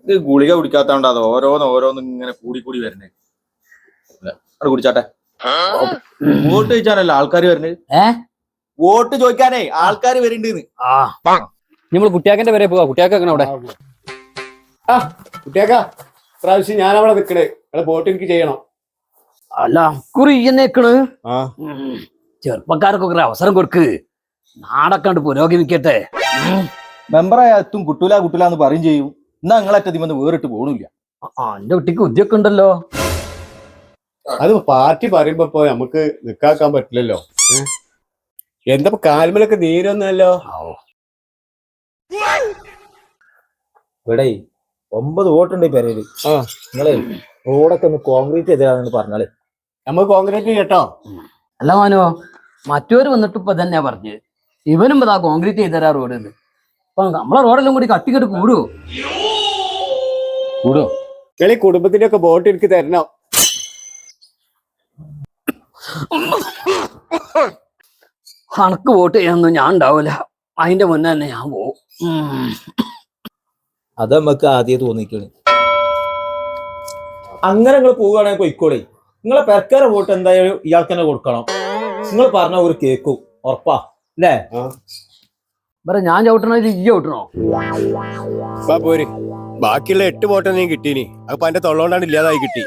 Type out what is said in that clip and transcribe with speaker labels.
Speaker 1: ഇത് ഗുളിക കുടിക്കാത്തോണ്ടാ ഓരോന്ന് ഇങ്ങനെ കൂടി വരുന്നേ. അവിടെ കുടിച്ചാട്ടെ. വോട്ട് ചോദിച്ചാനല്ല ആൾക്കാർ വരുന്നത്. വോട്ട് ചോദിക്കാനേ ആൾക്കാർ വരുന്നുണ്ട്.
Speaker 2: നമ്മൾ കുട്ടിയാക്കന്റെ വരെ പോവാ. കുട്ടിയാക്കണ അവിടെ.
Speaker 3: കുട്ടിയാക്ക പ്രാവശ്യം ഞാനവിടെ നിക്കണേ. വോട്ട് എനിക്ക് ചെയ്യണം.
Speaker 2: അല്ല കുറി ഇയ്യന്നേക്കണ്. ചെറുപ്പക്കാർക്കൊക്കെ ഒരു അവസരം കൊടുക്ക്. നാടൊക്കെ പുരോഗമിക്കട്ടെ.
Speaker 1: മെമ്പറായ എത്തും കുട്ടൂല പറയും ചെയ്യും. എന്നാ നിങ്ങളറ്റതിമന്ന് വേറിട്ട് പോണില്ല.
Speaker 2: എന്റെ കുട്ടിക്ക് ഉദ്യോഗം ഉണ്ടല്ലോ.
Speaker 3: അത് പാർട്ടി പറയുമ്പോ നമുക്ക് നിക്കാക്കാൻ പറ്റില്ലല്ലോ. എന്താ കാൽമലൊക്കെ നീരൊന്നല്ലോ.
Speaker 4: ഇവിടെ 9 വോട്ടുണ്ട് ഈ പെരയില്. നിങ്ങളെ റോഡൊക്കെ ഒന്ന് കോൺക്രീറ്റ് ചെയ്തതാണെന്ന് പറഞ്ഞാല്
Speaker 3: നമുക്ക് കോൺക്രീറ്റ് കേട്ടോ.
Speaker 2: അല്ല മാനോ, മറ്റവര് വന്നിട്ട് ഇപ്പൊ തന്നെയാ പറഞ്ഞ് ഇവനും ഇതാ കോൺക്രീറ്റ് ചെയ്തരാ റോഡ്. അപ്പൊ നമ്മളെ റോഡെല്ലാം കൂടി കട്ടിക്കെട്ട് കൂടുവോ?
Speaker 3: കളി കുടുംബത്തിന്റെ ഒക്കെ വോട്ട് എനിക്ക് തരണം.
Speaker 2: കണക്ക് വോട്ട് ചെയ്യാനൊന്നും ഞാൻ ഉണ്ടാവില്ല. അതിന്റെ മുന്നേ തന്നെ ഞാൻ പോവും.
Speaker 4: അത് നമുക്ക് ആദ്യം തോന്നിക്കണ്. അങ്ങനെ നിങ്ങൾ പോവുകയാണെങ്കിൽ പൊയ്ക്കോളെ. നിങ്ങളെ പെരക്കാരെ വോട്ട് എന്തായാലും ഇയാൾക്ക് തന്നെ കൊടുക്കണം. നിങ്ങൾ പറഞ്ഞ ഒരു കേക്കും ഉറപ്പാ അല്ലേ?
Speaker 2: ഞാൻ ചവിട്ടണോ ഇത് ഇയ്യ ചവിട്ടണോ?
Speaker 3: പോര് ബാക്കിയുള്ള 8 വോട്ട് നീ കിട്ടീനി. അപ്പൊ എന്റെ തൊള്ളോണ്ടാണ് ഇല്ലാതായി കിട്ടി.